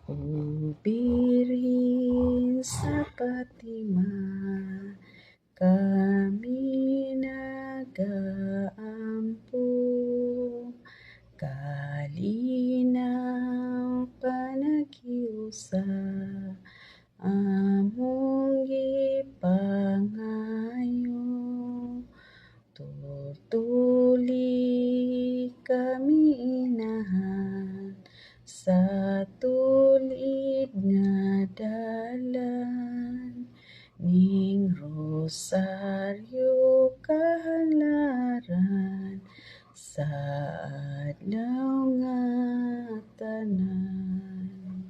O Birhen sa Fatima, kami nag-aampo, kalinaw panagiusa, among gipangayo. Tutuli kami inahan sa tulid nga dalan, ning rosaryo kahalaran sa adlaw nga tanan.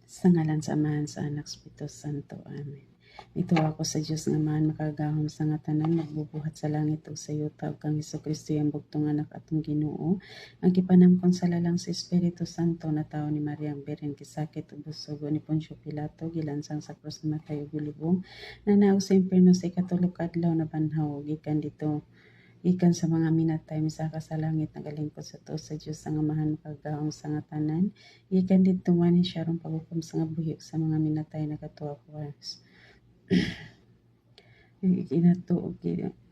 Sa ngalan sa Amahan, sa Anak, sa Espiritu Santo. Amen. Ito ako sa Diyos nga man makagahom sa nga tanan, magbubuhat sa langit o sa yuta ug kang Hesukristo ang bugtong anak atong Ginoo. Ang gipanamkon sa lalang sa Espiritu Santo na tao ni Maria ang Birhen, gisakit ug busog ni Poncio Pilato, gilansang sa krus na matay ug gulubong, nanaog sa impierno sa ikatulog ka adlaw na banhaw, gikan dito ikan sa mga minatay misaka sa langit nagalingkod sa tuo sa Dios ang Amahan makagahom sa nga tanan, ikan didto man siya ron paghukom sa nga buhi sa mga minatay nagatuwa ko inatuog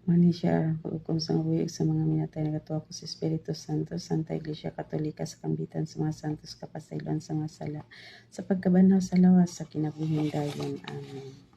mani siya paghukom sa nga buhi sa mga minatay nagatuwa ko sa Espiritu Santo, Santa Iglesia Katolika, sa kambitan sa mga santos, kapasayloan sa mga sala, sa pagkabanhaw sa lawas sa kinabuhing dayon. Amen.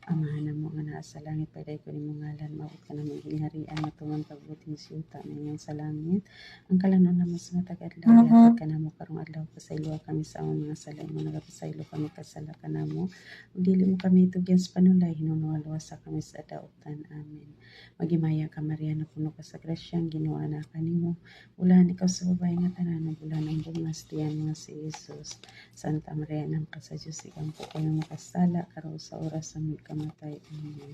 Amahan mo nga naa sa langit, payday ko nimong ngalan, maabot ka na maghiharian, matungan pagbuting siyuta ngayon sa langit. Ang kalanon namo sa mga taga-adlaw, yatag ka namo karong adlaw, pasaylo kami sa among mga sala, mo nagapasaylo kami kasala ka namo. Ug dili mo kami itugyan sa panulay, hinunuwalwasa kami sa daotan. Amen. Magimaya ka Maria, na puno ka sa grasyang Ginoo na kanimo. Ulan ikaw sa babae nga tanan, ulan ang bungas tiyan nga si Jesus. Santa Maria, nang ka sa Diyos, ikampo kayo makasala, karon sa oras sa aming kamatay. Amen.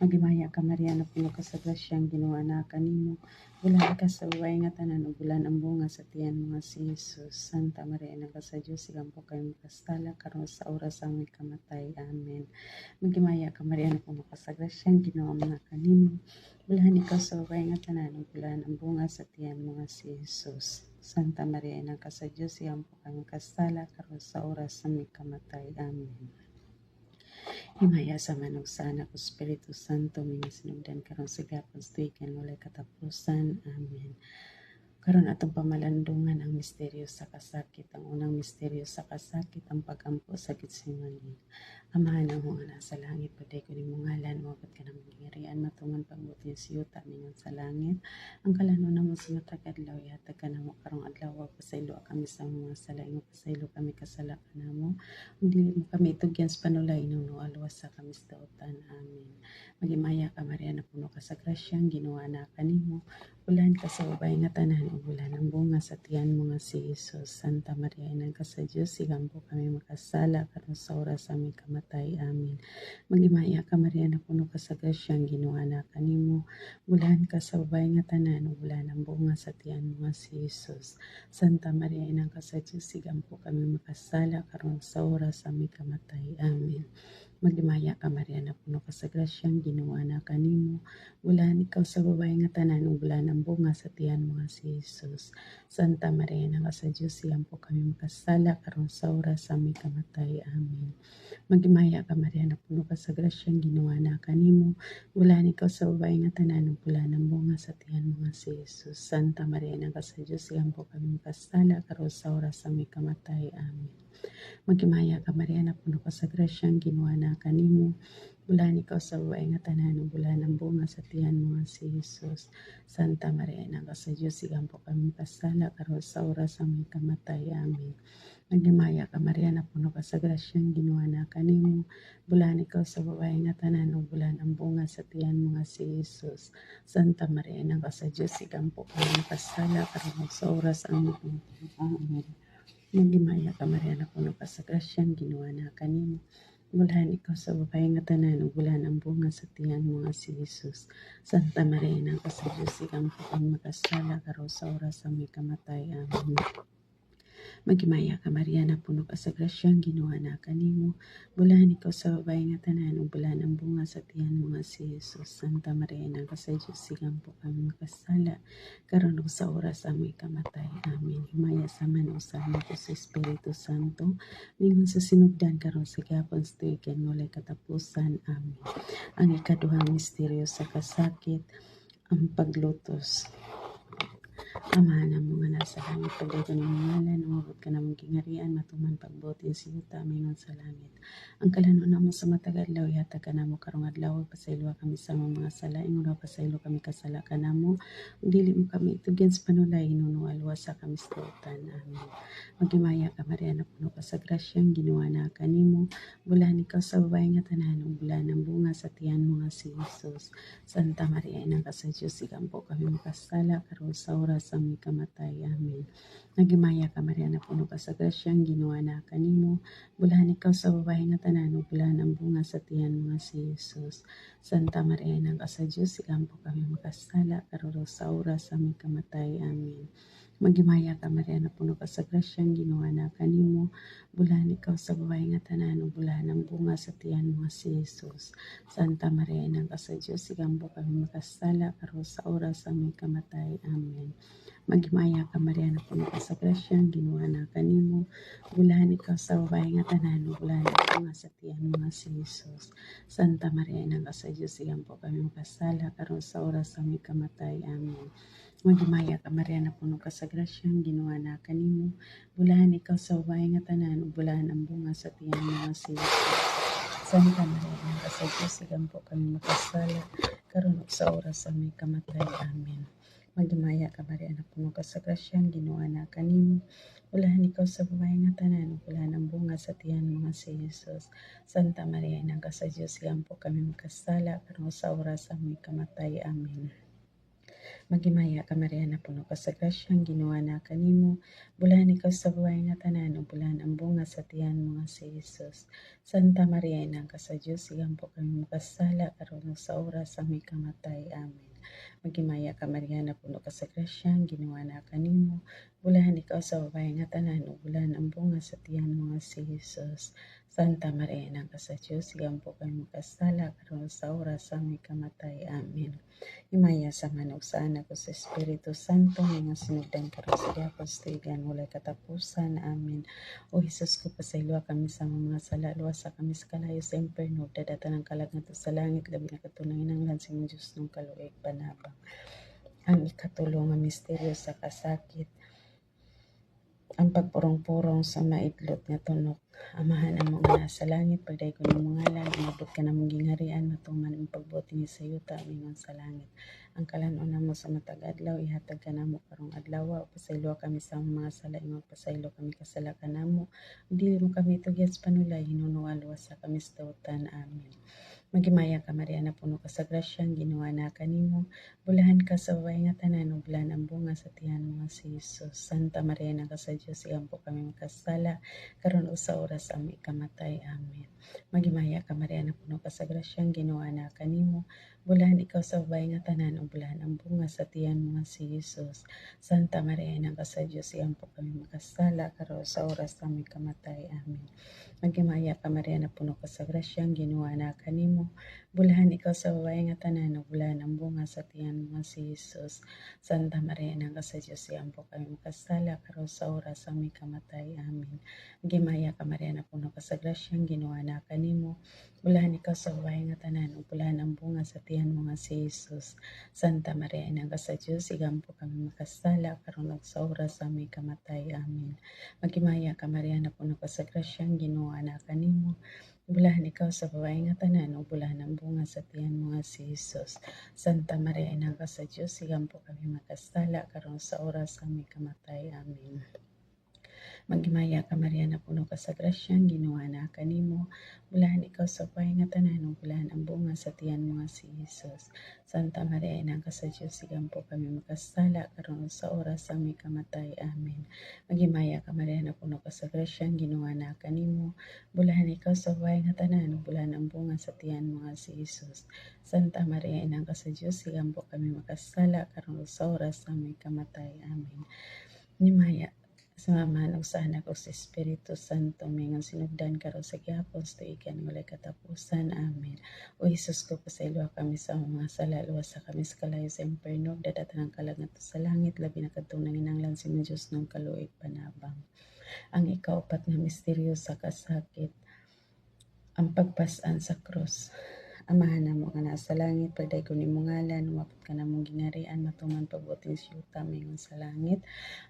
Magimaya ka Maria, na puno ka sa grasyang Ginoo na kanimo. Ulan ka sa babae nga tanan, ulan ang bunga sa tiyan mga si Jesus. Santa Maria, nang ka sa Diyos, ikampo kayo makasala, karon sa oras sa aming kamatay. Amen. Magimaya ka Maria, na puno ka sa grasyang Ginoo na kanimo. Ulan ikaw sa babae nga tanan, ulan ang bunga sa tiyan mga si Jesus. Santa Maria, nang ka sa Diyos, ikampo kayo makasala, karon sa oras sa aming kamatay. Amen. Himaya sa manong sa Anak, Espiritu Santo, mingasinugdan karon sa gapon sa tuigan walay katapusan. Amen. Karon atong pamalandungan ang misteryo sa kasakit. Ang unang misteryo sa kasakit, ang pagampo sa Getsemani. Amahan ang mga nasa langit, paday ko nimong ngalan, maabot ka na maghiharian, matungan pagbuti sa siyuta mingon sa langit. Ang kalanon namo sa matag adlaw, yatag ka namo karong adlaw, pasaylo kami sa mga sala, imo pasaylo kami kasala ka namo. Ug dili mo kami itugyan sa panulay, hinunuwalwas sa kami sa daotan. Amen. Magimaya ka Maria, na puno ka sa grasyang Ginoo na kanimo. Ulan ka sa babae nga tanan, ug ulan ang bunga sa tiyan mga si Jesus. Santa Maria, inang ka sa Dios, igampo kami makasala karon sa oras sa aming kamatay. Amen. Magimaya ka Maria, na puno ka sa grasyang Ginoo na kanimo. Ulan ka sa babae nga tanan, ug ulan ang bunga sa tiyan mga si Jesus. Santa Maria, inang ka sa Dios, igampo kami makasala karon sa oras sa aming kamatay. Amen. Magimaya ka Maria, na puno ka sa grasyang Ginoo na kanimo. Ulan ikaw sa babae nga tanan, ug ulan ang bunga sa tiyan mga si Jesus. Santa Maria, nang ka sa Diyos, iampo kami makasala karon sa oras sa aming kamatay. Amen. Magimaya ka Maria, na puno ka sa grasyang Ginoo na kanimo. Ulan ikaw sa babae nga tanan, ug ulan ang bunga sa tiyan mga si Jesus. Santa Maria, nang ka sa Diyos, iampo kami makasala karon sa oras sa aming kamatay. Amen. Magimaya ka Maria, na puno ka sa grasyang Ginoo na kanimo. Ulan ikaw sa babae nga tanan, ug ulan ang bunga sa tiyan mga si Jesus. Santa Maria, nang ka sa Diyos, igampo kami makasala karon sa oras sa aming kamatay. Amen. Magimaya ka Maria, na puno ka sa grasyang Ginoo na kanimo. Ulan ikaw sa babae nga tanan, ug ulan ang bunga sa tiyan mga si Jesus. Santa Maria, nang ka sa Diyos, igampo kami makasala karon sa oras sa aming kamatay. Amen. Magimaya ka Maria, na puno ka sa grasyang Ginoo na kanimo. Ulan ikaw sa babae nga tanan, ug ulan ang bunga sa tiyan mga si Jesus. Santa Maria, nang ka sa Diyos, ikampo kami makasala karon sa oras sa aming kamatay. Amen. Magimaya ka Maria na puno ka sa grasyang Ginoo na kanimo. Bulahan ikaw sa babae nga tanan ug bulan ang bunga sa tiyan mo nga si Jesus. Santa Maria ina ka sa Dios sigang po kami makasala karon ug sa oras sa among kamatay. Amen. Himaya sa man usahan ko sa Espiritu Santo mingon sa sinugdan karon sa gihapon sa tuig ken walay katapusan. Amen. Ang ikaduhang misteryo sa kasakit, ang paglutos. Amahan ang mga nasa langit, pagdagan ng ngalan, umabot ka na mong gingarian, matuman pagbutin siyuta, mingon sa langit. Ang kalanon mo sa matagadlaw, yata ka na mo karong adlaw, pasaylo kami sa mga sala, ingon pasaylo kami kasala ka na mo, dili mo kami itugyan sa panulay, inunualwa sa kami sa tutan. Amen. Magimaya ka, Maria, na puno ka sa grasyang, ginawa na kanimo, bulan ikaw sa babae nga tanan, ug bulan ang bunga sa tiyan mo nga si Jesus. Santa Maria, ina ka sa Diyos, ikampo kami makasala, karon sa oras sa aming kamatay. Amen. Nagimaya ka, Maria, na puno ka sa grasyang, ginawa na kanimo, bulahan ikaw sa babae nga tanan, ug bulahan ang bunga sa tiyan mo nga si Jesus. Santa Maria, ina ka sa Diyos, ikampo kami makasala, karon sa oras sa aming kamatay. Amen. Magimaya ka, Maria, na puno ka sa grasyang, ginawa na kanimo, bulahan ikaw sa babae nga tanan, ug bulahan ang bunga sa tiyan mo nga si Jesus. Santa Maria, ina ka sa Diyos, ikampo kami makasala, karon sa oras sa aming kamatay. Amen. Magimaya ka, Maria, na puno ka sa grasyang, ginawa na kanimo, bulahan ikaw sa babae nga tanan, ug bulahan ang bunga sa tiyan mo nga si Jesus. Santa Maria, ina ka sa Diyos, ikampo kami makasala, karon sa oras sa aming kamatay. Amen. Magimaya ka, Maria, na puno ka sa grasyang, ginawa na kanimo, bulahan ikaw sa babae nga tanan, ug bulahan ang bunga sa tiyan mo nga si Jesus. Santa Maria, ina ka sa Diyos, ikampo kami makasala, karon ug sa oras sa aming kamatay. Amen. Magimaya ka, Maria, na puno ka sa grasyang, ginawa na kanimo, bulahan ikaw sa babae nga tanan, ug bulahan ang bunga sa tiyan mo nga si Jesus. Santa Maria, ina ka sa Diyos, ikampo kami makasala, karon sa oras sa aming kamatay. Amen. Magimaya ka, Maria, na puno ka sa grasyang, ginawa na kanimo, bulahan ikaw sa babae nga tanan, ug bulahan ang bunga sa tiyan mo nga si Jesus. Santa Maria, ina ka sa Diyos, ikampo kami makasala, karon sa oras sa aming kamatay. Amen. Magimaya ka, Maria, na puno ka sa grasyang, ginawa na kanimo, bulahan ikaw sa babae nga tanan, ug bulahan ang bunga sa tiyan mo nga si Jesus. Santa Maria, ina ka sa Diyos, ikampo kami makasala, karon sa oras sa aming kamatay. Amen. Himaya sa manok sa anak ko sa Espiritu Santo, mga sinugdan karon sa gihapon sa tuigan, walay katapusan. Amen. O Jesus ko, pasayloa kami sa mga sala, luwasa kami sa kalayo sa imperno, dadatan ng kalag nato sa langit, labi na katunang inanglan sa mga Diyos ng kaluig panabang. Ang ikatulong nga misteryo sa kasakit, ang pagpurong-purong sa maidlot nga tunok. Amahan ang mga nasa langit, pagdaygon ng mga ngalan, umabot ka na mong gingharian, matuman ang pagbuti ni sa yuta, mingon sa langit. Ang kalanon namo sa matag adlaw, ihatag ka namo karong adlaw, pasaylo kami sa mga sala, imong pasaylo kami kasala ka namo, dili mo kami tugyan sa panulay, hinunual sa kami sa tawtan. Amen. Magimaya ka, Maria, na puno ka sa grasyang, ginawa na kanimo, bulahan ka sa babae nga tanan, ug bulahan ang bunga sa tiyan mo nga si Jesus. Santa Maria, ina ka sa Diyos, ikampo kami makasala, karon ug sa oras sa aming kamatay. Amen. Magimaya ka, Maria, na puno ka sa grasyang, ginawa na kanimo, bulahan ikaw sa babae nga tanan, ug bulahan ang bunga sa tiyan mo nga si Jesus. Santa Maria, ina ka sa Diyos, ikampo kami makasala, karon sa oras sa aming kamatay. Amen. Magimaya ka, Maria, na puno ka sa grasyang, ginawa na kanimo, bulahan ikaw sa babae nga tanan, ug bulahan ang bunga sa tiyan mo nga si Jesus. Santa Maria, ina ka sa Diyos, ikampo kami makasala, karon sa oras sa aming kamatay. Amen. Magimaya ka, Maria, na puno ka sa grasyang, ginawa na kanimo, bulahan ikaw sa babae nga tanan, ug bulahan ang bunga sa tiyan mo nga si Jesus. Santa Maria, ina ka sa Diyos, ikampo kami makasala, karon ug sa oras sa aming kamatay. Amen. Magimaya ka, Maria, na puno ka sa grasyang, ginawa na kanimo, bulahan ikaw sa babae nga tanan, ug bulahan ang bunga sa tiyan mo nga si Jesus. Santa Maria, ina ka sa Diyos, ikampo kami makasala, karon sa oras sa aming kamatay. Amen. Magimaya ka, Maria, na puno ka sa grasyang, ginawa na kanimo, bulahan ikaw sa babae nga tanan, ug bulahan ang bunga sa tiyan mo nga si Jesus. Santa Maria, ina ka sa Diyos, ikampo kami makasala, karon sa oras sa aming kamatay. Amen. Magimaya ka, Maria, na puno ka sa grasyang, ginawa na kanimo, bulahan ikaw sa babae nga tanan, ug bulahan ang bunga sa tiyan mo nga si Jesus. Santa Maria, ina ka sa Diyos, ikampo kami makasala, karon sa oras sa aming kamatay. Amen. Nimaya Samahan og sa anak ug sa Espiritu Santo mingon sinugdan karon sa gihapon sa tuigan walay katapusan. Amen. O Jesus ko pasaylo kami sa mga sala, luwas sa kami sa kalayo sa imperno, dadatan ang kalag ngadto sa langit, labi na kadtong nanginahanglan sa imong Dios nung kaluoy panabang. Ang ikaupat nga misteryo sa kasakit, ang pagpas-an sa krus. Amahan namo nga naa sa langit, pagdaygon nimo ngalan, umabot ka namong gingharian, matuman pabuting siyuta mingon sa langit.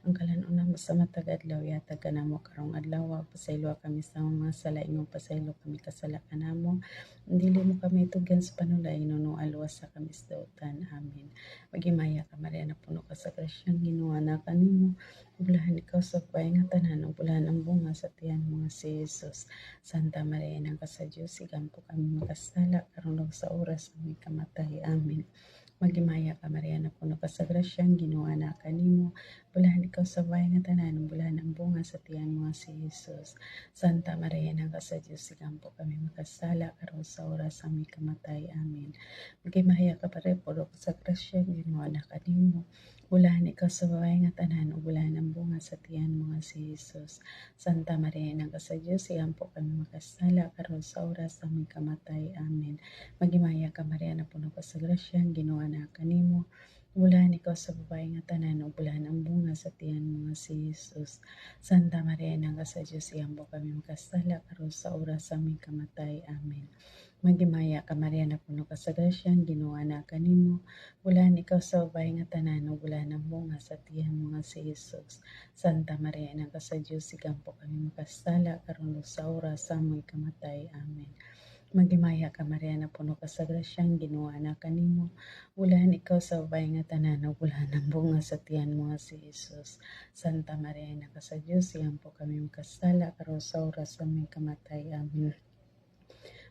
Ang kalan-on namo sa matag adlaw, yatag ka namo karong adlaw, pasaylo kami sa mga sala, imong pasaylo kami kasala kanamo. Dili mo kami tugyan sa panulay, nuno alwas sa kami sa dautan. Amen. Magimaya ka Maria, na puno ka sa grasyang Ginoo na kanimo. Bulahan ikaw sa bahay nga tanan, ug bulahan ang bunga sa tiyan mo nga si Jesus. Santa Maria, nang sa Diyos, sigampo kami makasala, karon ug sa oras ng aming kamatay. Amen. Magimaya ka Maria, na puno ka sa grasyang Ginoo na kanimo. Bulahan ikaw sa bahay nga tanan, bulahan ang bunga sa tiyan mo nga si Jesus. Santa Maria, nang sa Diyos, sigampo kami makasala, karon sa oras ng aming kamatay. Amen. Magimaya ka Maria, puno ka sa grasyang Ginoo na kanimo. Bulahan ikaw sa babae nga tanan, ug bulahan ang bunga sa tiyan mo nga si Jesus. Santa Maria, nang sa Diyos, sigampo kami makasala, karon sa oras sa aming kamatay. Amen. Magimaya ka Maria, na puno ka sa grasya, ang Ginoo na kanimo. Bulahan ikaw sa babae nga tanan, ug bulahan ang bunga sa tiyan mo nga si Jesus. Santa Maria, nang sa Diyos, sigampo kami makasala, karon sa oras sa aming kamatay. Amen. Magimaya ka Maria, na puno ka sa grasya, ang Ginoo na kanimo. Bulahan ikaw sa babae nga tanan, ug bulahan ang bunga sa tiyan mo nga si Jesus. Santa Maria, nang sa Diyos, sigampo kami makasala, karon ug sa oras sa among kamatay. Amen. Magimaya ka Maria, na puno ka sa grasya, ang Ginoo na kanimo. Bulahan ikaw sa babae nga tanan, ug bulahan ang bunga sa tiyan mo nga si Jesus. Santa Maria, nang sa Diyos, sigampo kami makasala, karon sa oras sa aming kamatay. Amen.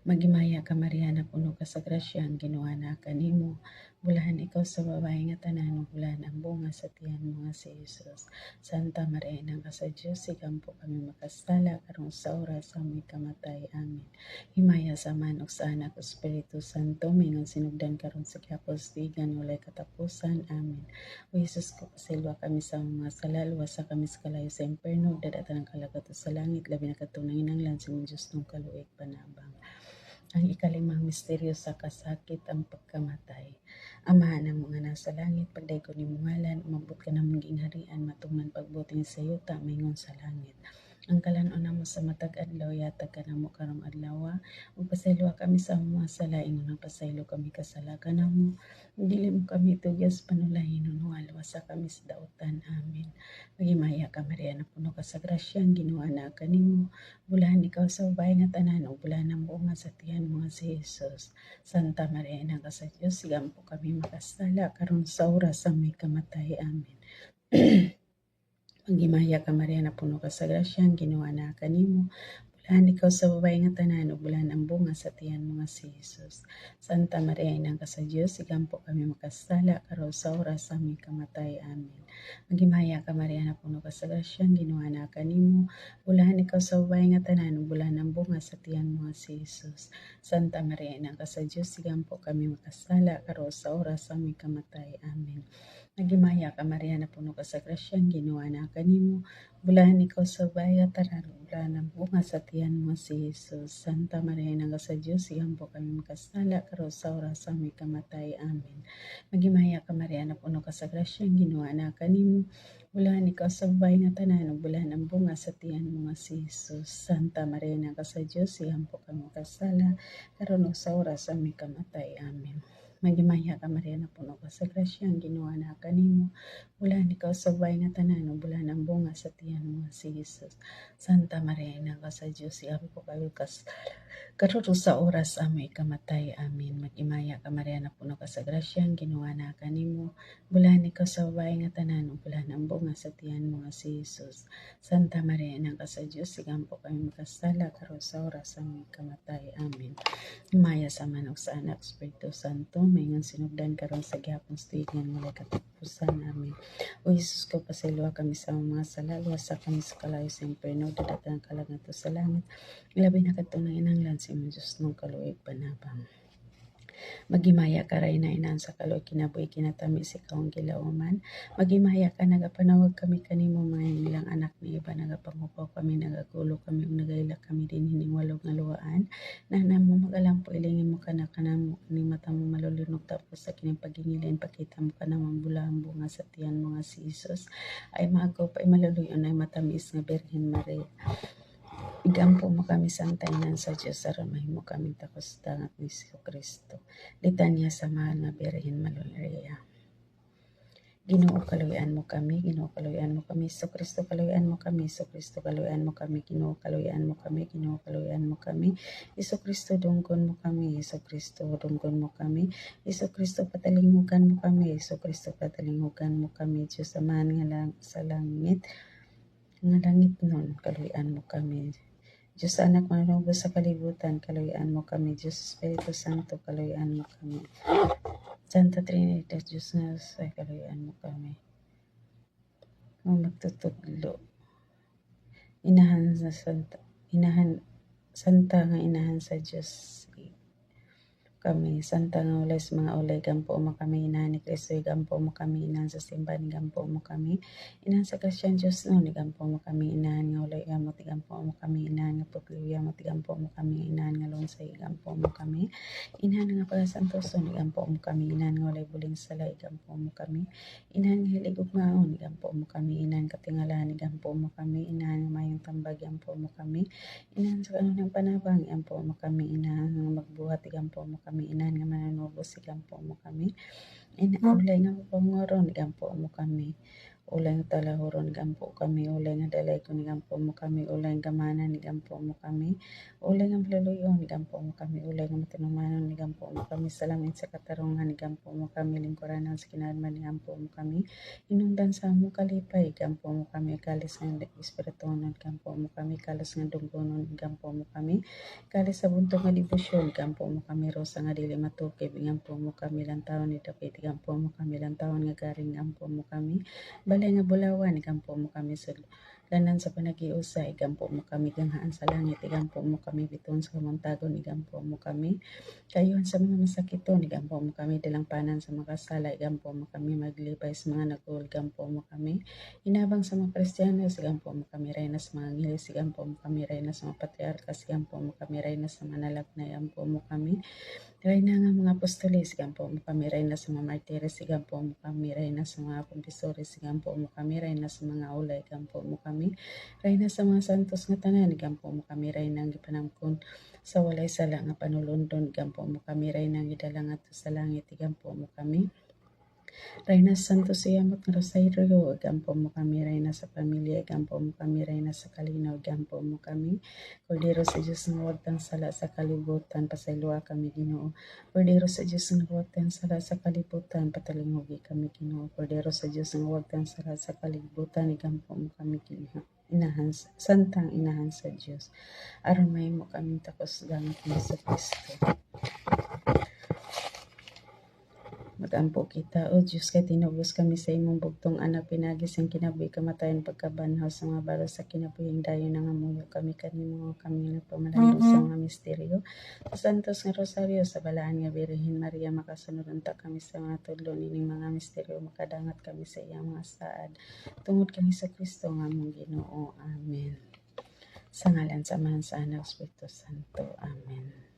Magimaya ka Maria, na puno ka sa grasya, ang Ginoo na kanimo. Bulahan ikaw sa babae nga tanan, ug bulahan ang bunga sa tiyan mo nga si Jesus. Santa Maria, nang sa Diyos, sigampo kami makasala, karon sa oras sa aming kamatay. Amen. Himaya sa man ug sa anak ug Espiritu Santo, mingon sinugdan karon sa gihapon sa tuigan walay katapusan. Amen. O Jesus ko, pasilwa kami sa mga sala, luwas sa kami sa kalayo sa imperno, dadatan ang kalagat sa langit, labi na kadtong nanginahanglan sa imong Dios nung kaluoy panabang. Ang ikalimang misteryo sa kasakit, ang pagkamatay. Amahan na mga nasa langit, pagdaygon nimo ngalan, umabot ka namong gingharian, matuman pagbuting sa yuta, mingon sa langit. Ang kalan-on namo sa matag adlaw, yatag ka namo karong adlaw, ug pasaylo kami sa mga sala, ingon ang pasaylo kami kasala kanamo. Dili mo kami tugyan sa panulay, nuno alwas sa kami sa dautan. Amen. Magimaya ka Maria, na puno ka sa grasya, ang Ginoo na kanimo. Bulahan ikaw sa babae nga tanan, ug bulahan ang bunga sa tiyan mo nga si Jesus. Santa Maria, ina ka sa Dios, sigampo kami makasala, karon sa oras sa aming kamatay. Amen. Magimaya ka Maria, na puno ka sa grasya, ang Ginoo na kanimo. Bulahan ikaw sa babae nga tanan, ug bulahan ang bunga sa tiyan mo nga si Jesus. Santa Maria, ina ka sa Dios, sigampo kami makasala, karon sa oras sa aming kamatay. Amen. Magimaya ka Maria, na puno ka sa grasya, ang Ginoo na kanimo. Bulahan ikaw sa babae nga tanan, ug bulahan ang bunga sa tiyan mo nga si Jesus. Santa Maria, ina ka sa Dios, sigampo kami makasala, karon sa oras sa aming kamatay. Amen. Nagimaya ka Maria, na puno ka sa grasya, ang Ginoo na kanimo. Bulahan ikaw sa bahay at tanan, bulahan ang bunga sa tiyan mo si Jesus. Santa Maria, ina ka sa Dios, sigampo kami makasala, karon sa oras sa aming kamatay. Amen. Magimaya ka Maria, na puno ka sa grasya, ang Ginoo na kanimo. Bulahan ikaw sa bahay nga tanan, ug bulahan ang bunga sa tiyan mo nga si Jesus. Santa Maria, ina ka sa Dios, sigampo kami makasala, karon ug sa oras sa aming kamatay. Amen. Magimaya ka Maria, na puno ka sa grasya, ang Ginoo na kanimo. Bulahan ikaw sa bahay nga tanan, ug bulahan ang bunga sa tiyan mo nga si Jesus. Santa Maria, ina ka sa Dios, sigampo kami karon sa oras sa aming kamatay. Amen. Magimaya ka Maria, na puno ka sa grasya, ang Ginoo na kanimo. Bulahan ikaw sa babae nga tanan, ug bulahan ang bunga sa tiyan mo nga si Jesus. Santa Maria, ina ka sa Dios, sigampo kami makasala, karon sa oras sa aming kamatay. Amen. Himaya sa man ug sa anak Espiritu Santo, mingon sinugdan karon sa gihapon sa tuigan walay katapusan. Amen. O Jesus ko, pasayloa kami sa mga sala, luwas sa kami sa kalayo sa imperno, dadatan ang kalag ngadto sa langit, ilabi na kadtong nanginahanglan sa imong Dios nung kaluoy panabang. Magimaya ka ray na inan sa kaloy kinabuhi kinatamis ikaw ang gilauman. Magimaya ka nagapanawag kami kanimo mga ilang anak ni iba nagapangupaw kami nagagulo kami ug nagaila kami din hining walog nga luwaan. Nanamo magalampo ilingin mo kana kanamo ni mata mo malulinog tapos sa kining pagingilin pakita mo kana mambulambo nga sa tiyan mo nga si Jesus ay maagaw pa ay maluluyon ay matamis nga Birhen Maria. Igampo mo kami santainan sa Diyos aron mahimo kami takos dangat ni Kristo. Litanya sa mahal nga Birhen Maria. Ginoo kaluyan mo kami, Ginoo kaluyan mo kami, Kristo kaluyan mo kami, Kristo kaluyan mo kami, Ginoo kaluyan mo kami, Ginoo kaluyan mo kami, Kristo dunggon mo kami, Kristo dunggon mo kami, Kristo patalingugan mo kami, Kristo patalingugan mo kami, Diyos Amahan nga lang sa langit, nga langit nun, kaluyan mo kami. Diyos Anak manunubos sa kalibutan, kaluyan mo kami. Diyos Espiritu Santo, kaluyan mo kami. Santa Trinidad, Diyos nga sa kaluyan mo kami. Kung magtutuglo, Santa nga inahan sa Diyos kami, Santa nga ulay sa mga ulay, gampo mo kami, inahan ni Kristo, gampo mo kami, inahan sa simbahan, gampo mo kami, inahan sa Christian Diyos noon, gampo mo kami, inahan nga ulay, gamot, gampo mo kami, inahan nga putliw, gamot, gampo mo kami, inahan nga lungsay, gampo mo kami, inahan nga pagasantoson, gampo mo kami, inahan nga ulay buling salay, gampo mo kami, inahan nga hilig ugmaon, gampo mo kami, inahan katingalahan, gampo mo kami, inahan nga mayong tambag, gampo mo kami, inahan sa kanunang panabang, gampo mo kami, inahan nga magbuhat, gampo mo kami, inahan nga mananubos, gampo mo kami, ulay nga mapangoron, gampo mo kami, ulay nga talahuron, gampo kami, ulay nga dalaygon, gampo mo kami, ulay nga gamanan, gampo mo kami, ulay nga maluluyon, gampo mo kami, ulay nga matinumanon, gampo mo kami, salamin sa katarungan, gampo mo kami, lingkuranan sa kinadman, gampo mo kami, inundan sa mo kalipay, gampo mo kami, kalis nga espiritunon, gampo mo kami, kalis nga dunggonon, gampo mo kami, kalis sa buntong nga debosyon, gampo mo kami, rosa nga dili matukib, gampo mo kami, lantawan ni David, gampo mo kami, lantawan nga garing, gampo mo kami, balay nga bulawan, gampo mo kami, lanan sa panagiusay, gampo mo kami, ganghaan sa langit, gampo mo kami, biton sa kamuntagon, gampo mo kami, kayuhan sa mga masakiton, gampo mo kami, dilangpanan sa makasala, gampo mo kami, maglibay sa mga nagul, gampo mo kami, inabang sa mga Kristiyanos, gampo mo kami, reyna sa mga angeles, gampo mo kami, reyna sa mga patriarkas, gampo mo kami, reyna sa mga nalagnay, gampo mo kami, reyna nga mga apostolis, gampo mo kami, reyna sa mga martires, gampo mo kami, reyna sa mga kumpisores, gampo mo kami, reyna sa mga ulay, gampo mo kami, reyna sa mga santos nga tanan, gampo mo kami, reyna ang gipanangkon sa walay sala nga panulundon, gampo mo kami, reyna ang gidala ngadto sa langit, gampo mo kami, reyna sa Santo Siamot nga Rosario, gampo mo kami, reyna sa pamilya, gampo mo kami, reyna sa kalinaw, gampo mo kami, Kordero sa Diyos nga huwag tang sala sa kalibutan, pasayloa kami Ginoo, Kordero sa Diyos nga huwag tang sala sa kalibutan, patalingogi kami Ginoo, Kordero sa Diyos nga huwag tang sala sa kalibutan, gampo mo kami Ginoo, inahan, santang inahan sa Diyos, aron mahimo kami takos dangat ni Kristo. Magampo kita, O Diyos, kay tinubos kami sa imong bugtong anak, pinagis ang kinabuhi kamatayon pagkabanhaw sa mga baro sa kinabuhing dayon nga muyo kami kanimo kami nagpamalandong sa mga misteryo. Sa Santos nga Rosario, sa balaan nga Birhen Maria, makasunod unta kami sa mga tudlo nining mga misteryo, makadangat kami sa iyang mga saad. Tungod kay Kristo nga among Ginoo. Amen. Sa ngalan sa Amahan, sa Anak, Espiritu Santo. Amen.